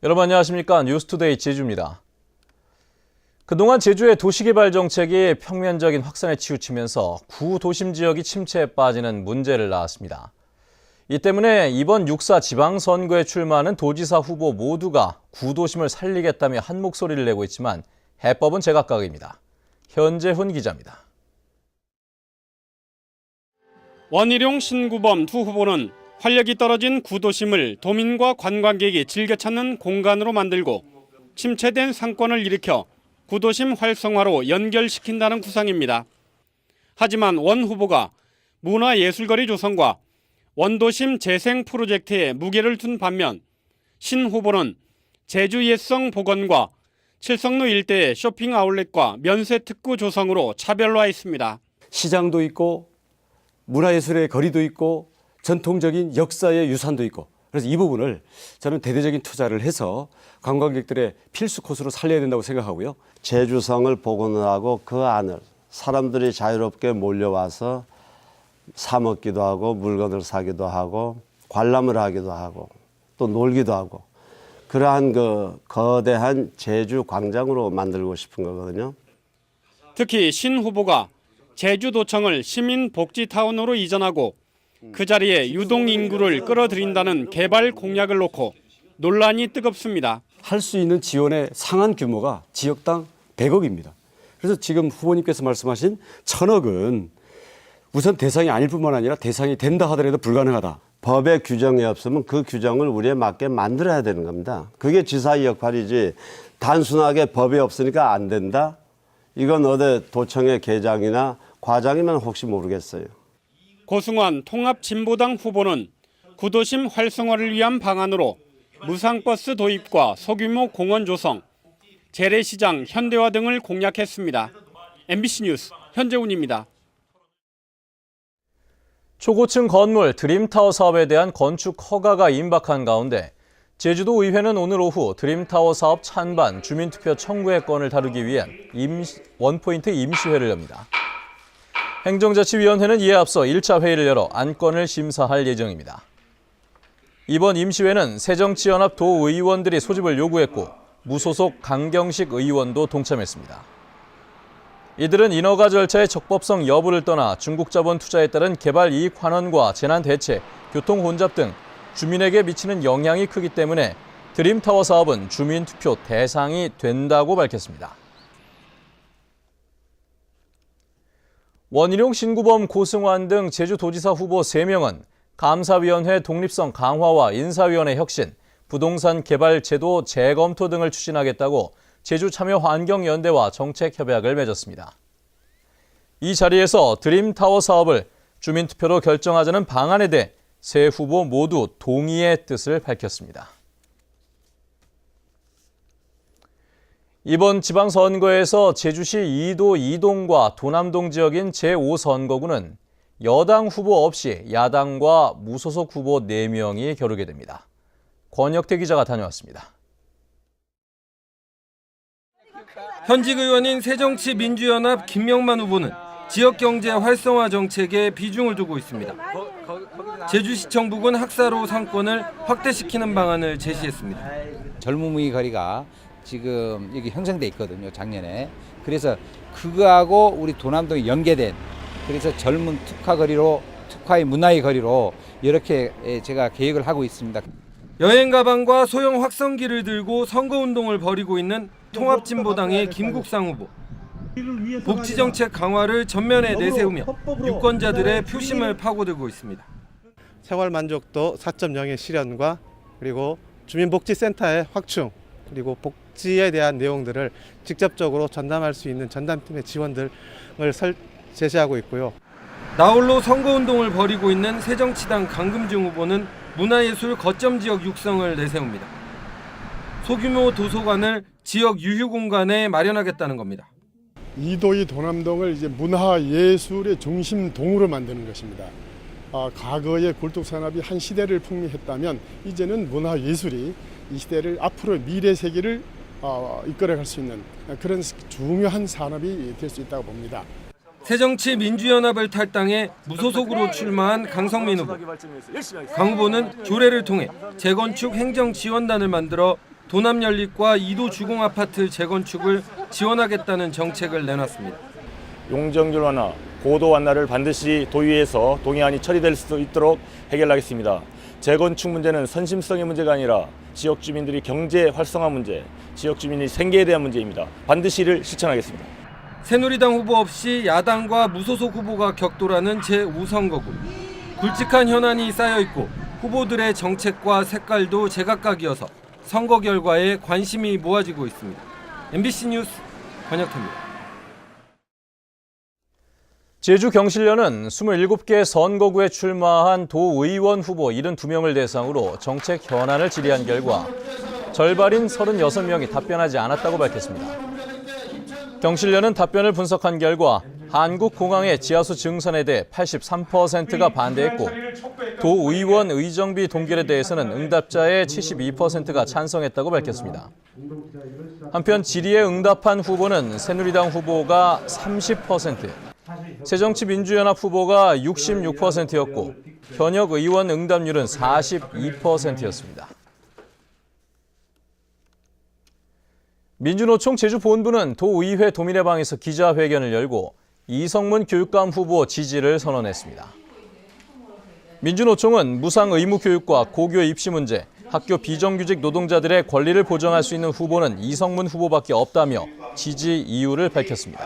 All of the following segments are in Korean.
여러분 안녕하십니까? 뉴스투데이 제주입니다. 그동안 제주의 도시개발 정책이 평면적인 확산에 치우치면서 구도심 지역이 침체에 빠지는 문제를 낳았습니다. 이 때문에 이번 6.4 지방선거에 출마하는 도지사 후보 모두가 구도심을 살리겠다며 한 목소리를 내고 있지만 해법은 제각각입니다. 현재훈 기자입니다. 원희룡, 신구범 두 후보는 활력이 떨어진 구도심을 도민과 관광객이 즐겨 찾는 공간으로 만들고 침체된 상권을 일으켜 구도심 활성화로 연결시킨다는 구상입니다. 하지만 원 후보가 문화예술거리 조성과 원도심 재생 프로젝트에 무게를 둔 반면 신 후보는 제주 옛성 복원과 칠성로 일대의 쇼핑 아울렛과 면세 특구 조성으로 차별화했습니다. 시장도 있고 문화예술의 거리도 있고 전통적인 역사의 유산도 있고, 그래서 이 부분을 저는 대대적인 투자를 해서 관광객들의 필수 코스로 살려야 된다고 생각하고요. 제주성을 복원하고 그 안을 사람들이 자유롭게 몰려와서 사 먹기도 하고 물건을 사기도 하고 관람을 하기도 하고 또 놀기도 하고, 그러한 그 거대한 제주 광장으로 만들고 싶은 거거든요. 특히 신 후보가 제주도청을 시민복지타운으로 이전하고 그 자리에 유동 인구를 끌어들인다는 개발 공약을 놓고 논란이 뜨겁습니다. 할 수 있는 지원의 상한 규모가 지역당 100억입니다. 그래서 지금 후보님께서 말씀하신 1,000억은 우선 대상이 아닐 뿐만 아니라 대상이 된다 하더라도 불가능하다. 법에 규정이 없으면 그 규정을 우리에 맞게 만들어야 되는 겁니다. 그게 지사의 역할이지, 단순하게 법이 없으니까 안 된다? 이건 어디 도청의 계장이나 과장이면 혹시 모르겠어요. 고승환 통합진보당 후보는 구도심 활성화를 위한 방안으로 무상버스 도입과 소규모 공원 조성, 재래시장 현대화 등을 공약했습니다. MBC 뉴스 현재훈입니다. 초고층 건물 드림타워 사업에 대한 건축 허가가 임박한 가운데 제주도 의회는 오늘 오후 드림타워 사업 찬반 주민투표 청구의 건을 다루기 위한 원포인트 임시회를 엽니다. 행정자치위원회는 이에 앞서 1차 회의를 열어 안건을 심사할 예정입니다. 이번 임시회는 새정치연합 도의원들이 소집을 요구했고 무소속 강경식 의원도 동참했습니다. 이들은 인허가 절차의 적법성 여부를 떠나 중국 자본 투자에 따른 개발 이익 환원과 재난 대체, 교통 혼잡 등 주민에게 미치는 영향이 크기 때문에 드림타워 사업은 주민투표 대상이 된다고 밝혔습니다. 원희룡, 신구범, 고승환 등 제주도지사 후보 3명은 감사위원회 독립성 강화와 인사위원회 혁신, 부동산 개발 제도 재검토 등을 추진하겠다고 제주참여환경연대와 정책협약을 맺었습니다. 이 자리에서 드림타워 사업을 주민투표로 결정하자는 방안에 대해 세 후보 모두 동의의 뜻을 밝혔습니다. 이번 지방선거에서 제주시 2도 2동과 도남동 지역인 제5선거구는 여당 후보 없이 야당과 무소속 후보 4명이 겨루게 됩니다. 권혁태 기자가 다녀왔습니다. 현직 의원인 새정치민주연합 김명만 후보는 지역경제 활성화 정책에 비중을 두고 있습니다. 제주시청 부근 학사로 상권을 확대시키는 방안을 제시했습니다. 젊은이 거리가 지금 여기 형성돼 있거든요, 작년에. 그래서 그거하고 우리 도남동이 연계된, 그래서 젊은 특화의 문화의 거리로 이렇게 제가 계획을 하고 있습니다. 여행 가방과 소형 확성기를 들고 선거운동을 벌이고 있는 통합진보당의 김국상 후보. 복지정책 강화를 전면에 내세우며 유권자들의 표심을 파고들고 있습니다. 생활 만족도 4.0의 실현과 그리고 주민복지센터의 확충, 그리고 복지에 대한 내용들을 직접적으로 전담할 수 있는 전담팀의 지원들을 제시하고 있고요. 나홀로 선거운동을 벌이고 있는 새정치당 강금중 후보는 문화예술 거점 지역 육성을 내세웁니다. 소규모 도서관을 지역 유휴 공간에 마련하겠다는 겁니다. 이도희 도남동을 이제 문화예술의 중심동으로 만드는 것입니다. 과거의 굴뚝산업이 한 시대를 풍미했다면 이제는 문화예술이 이 시대를 앞으로 미래 세계를 이끌어갈 수 있는 그런 중요한 산업이 될 수 있다고 봅니다. 새정치민주연합을 탈당해 무소속으로 출마한 강성민 후보. 강 후보는 조례를 통해 재건축 행정지원단을 만들어 도남연립과 이도 주공아파트 재건축을 지원하겠다는 정책을 내놨습니다. 용적률 완화, 고도 완화를 반드시 도의회에서 동의안이 처리될 수 있도록 해결하겠습니다. 재건축 문제는 선심성의 문제가 아니라 지역 주민들이 경제 활성화 문제, 지역 주민의 생계에 대한 문제입니다. 반드시 이를 실천하겠습니다. 새누리당 후보 없이 야당과 무소속 후보가 격돌하는 제5선거구. 굵직한 현안이 쌓여있고 후보들의 정책과 색깔도 제각각이어서 선거 결과에 관심이 모아지고 있습니다. MBC 뉴스 권혁태입니다. 제주 경실련은 27개 선거구에 출마한 도의원 후보 72명을 대상으로 정책 현안을 질의한 결과 절반인 36명이 답변하지 않았다고 밝혔습니다. 경실련은 답변을 분석한 결과 한국공항의 지하수 증선에 대해 83%가 반대했고 도의원 의정비 동결에 대해서는 응답자의 72%가 찬성했다고 밝혔습니다. 한편 질의에 응답한 후보는 새누리당 후보가 30%, 새정치민주연합 후보가 66%였고 현역 의원 응답률은 42%였습니다. 민주노총 제주본부는 도의회 도민회방에서 기자회견을 열고 이성문 교육감 후보 지지를 선언했습니다. 민주노총은 무상 의무 교육과 고교 입시 문제, 학교 비정규직 노동자들의 권리를 보장할 수 있는 후보는 이성문 후보밖에 없다며 지지 이유를 밝혔습니다.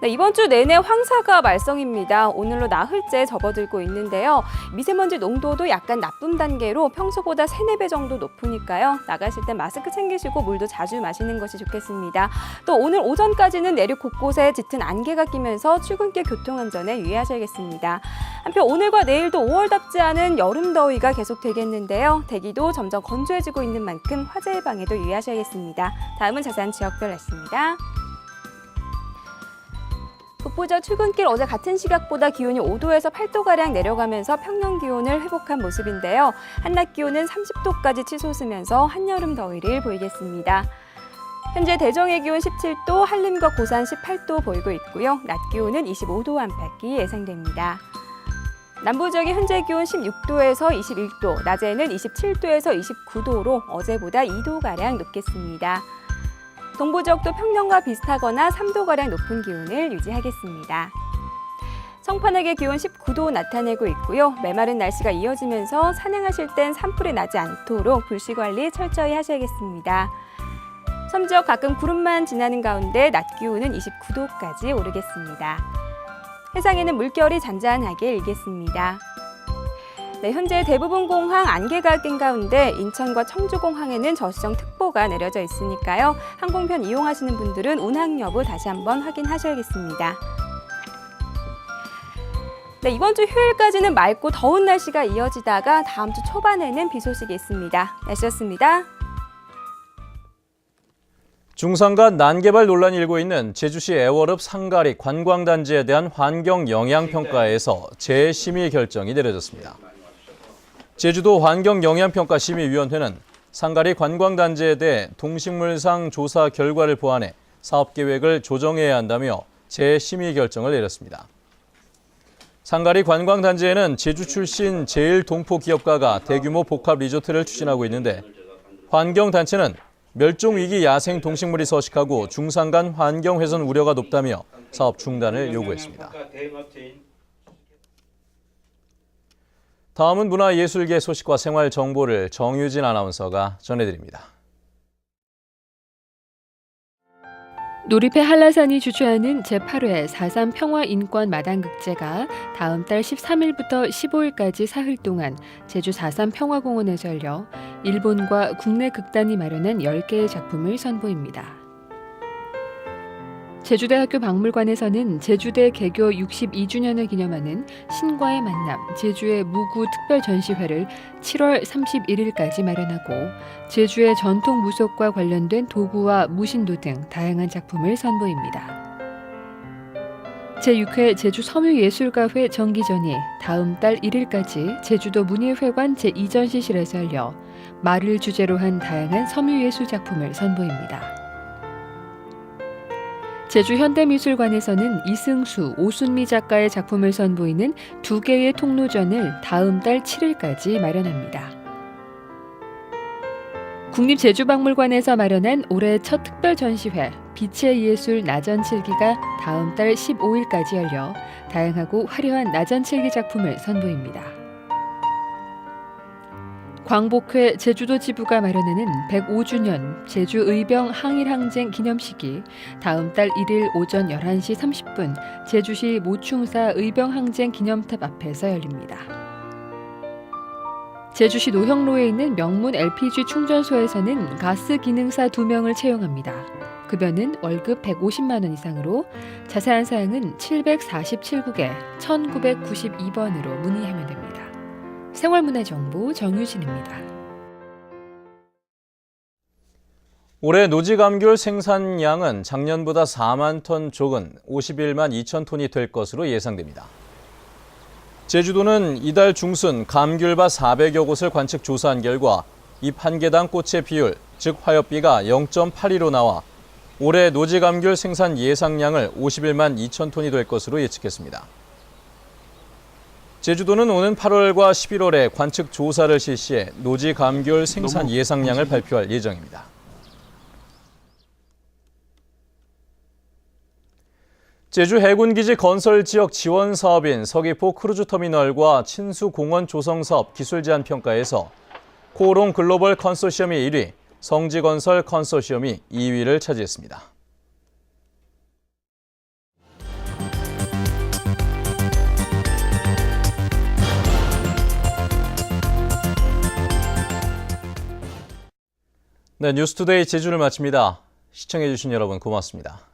네, 이번 주 내내 황사가 말썽입니다. 오늘로 나흘째 접어들고 있는데요. 미세먼지 농도도 약간 나쁨 단계로 평소보다 3-4배 정도 높으니까요. 나가실 땐 마스크 챙기시고 물도 자주 마시는 것이 좋겠습니다. 또 오늘 오전까지는 내륙 곳곳에 짙은 안개가 끼면서 출근길 교통안전에 유의하셔야겠습니다. 한편 오늘과 내일도 5월답지 않은 여름 더위가 계속되겠는데요. 대기도 점점 건조해지고 있는 만큼 화재 예방에도 유의하셔야겠습니다. 다음은 자세한 지역별 날씨입니다. 북부지역 출근길 어제 같은 시각보다 기온이 5도에서 8도가량 내려가면서 평년 기온을 회복한 모습인데요. 한낮 기온은 30도까지 치솟으면서 한여름 더위를 보이겠습니다. 현재 대정의 기온 17도, 한림과 고산 18도 보이고 있고요. 낮 기온은 25도 안팎이 예상됩니다. 남부 지역의 현재 기온 16도에서 21도, 낮에는 27도에서 29도로 어제보다 2도가량 높겠습니다. 동부 지역도 평년과 비슷하거나 3도가량 높은 기온을 유지하겠습니다. 청판역의 기온 19도 나타내고 있고요. 메마른 날씨가 이어지면서 산행하실 땐 산불이 나지 않도록 불씨 관리 철저히 하셔야겠습니다. 섬 지역 가끔 구름만 지나는 가운데 낮 기온은 29도까지 오르겠습니다. 해상에는 물결이 잔잔하게 일겠습니다. 네, 현재 대부분 공항 안개가 낀 가운데 인천과 청주공항에는 저시정 특보가 내려져 있으니까요. 항공편 이용하시는 분들은 운항 여부 다시 한번 확인하셔야겠습니다. 네, 이번 주 휴일까지는 맑고 더운 날씨가 이어지다가 다음 주 초반에는 비 소식이 있습니다. 날씨였습니다. 중산간 난개발 논란이 일고 있는 제주시 애월읍 상가리 관광단지에 대한 환경영향평가에서 재심의 결정이 내려졌습니다. 제주도 환경영향평가심의위원회는 상가리 관광단지에 대해 동식물상 조사 결과를 보완해 사업계획을 조정해야 한다며 재심의 결정을 내렸습니다. 상가리 관광단지에는 제주 출신 제일동포기업가가 대규모 복합 리조트를 추진하고 있는데 환경단체는 멸종위기 야생 동식물이 서식하고 중산간 환경훼손 우려가 높다며 사업 중단을 요구했습니다. 다음은 문화예술계 소식과 생활 정보를 정유진 아나운서가 전해드립니다. 놀이패 한라산이 주최하는 제8회 4.3 평화인권 마당극제가 다음 달 13일부터 15일까지 사흘 동안 제주 4.3 평화공원에서 열려 일본과 국내 극단이 마련한 10개의 작품을 선보입니다. 제주대학교 박물관에서는 제주대 개교 62주년을 기념하는 신과의 만남, 제주의 무구 특별 전시회를 7월 31일까지 마련하고 제주의 전통 무속과 관련된 도구와 무신도 등 다양한 작품을 선보입니다. 제6회 제주 섬유예술가회 정기전이 다음 달 1일까지 제주도 문예회관 제2전시실에서 열려 말을 주제로 한 다양한 섬유예술 작품을 선보입니다. 제주 현대미술관에서는 이승수, 오순미 작가의 작품을 선보이는 2개의 통로전을 다음 달 7일까지 마련합니다. 국립제주박물관에서 마련한 올해 첫 특별 전시회 빛의 예술 나전칠기가 다음 달 15일까지 열려 다양하고 화려한 나전칠기 작품을 선보입니다. 광복회 제주도 지부가 마련하는 105주년 제주의병 항일항쟁 기념식이 다음 달 1일 오전 11시 30분 제주시 모충사 의병항쟁 기념탑 앞에서 열립니다. 제주시 노형로에 있는 명문 LPG 충전소에서는 가스 기능사 2명을 채용합니다. 급여는 월급 150만 원 이상으로 자세한 사항은 747국에 1992번으로 문의하면 됩니다. 생활문화정보 정유진입니다. 올해 노지감귤 생산량은 작년보다 4만 톤 적은 51만 2천 톤이 될 것으로 예상됩니다. 제주도는 이달 중순 감귤밭 400여 곳을 관측 조사한 결과 잎 한 개당 꽃의 비율, 즉 화엽비가 0.82로 나와 올해 노지감귤 생산 예상량을 51만 2천 톤이 될 것으로 예측했습니다. 제주도는 오는 8월과 11월에 관측 조사를 실시해 노지감귤 생산 예상량을 발표할 예정입니다. 제주 해군기지 건설 지역 지원 사업인 서귀포 크루즈터미널과 친수공원 조성사업 기술제안 평가에서 코오롱 글로벌 컨소시엄이 1위, 성지건설 컨소시엄이 2위를 차지했습니다. 네, 뉴스투데이 제주를 마칩니다. 시청해주신 여러분 고맙습니다.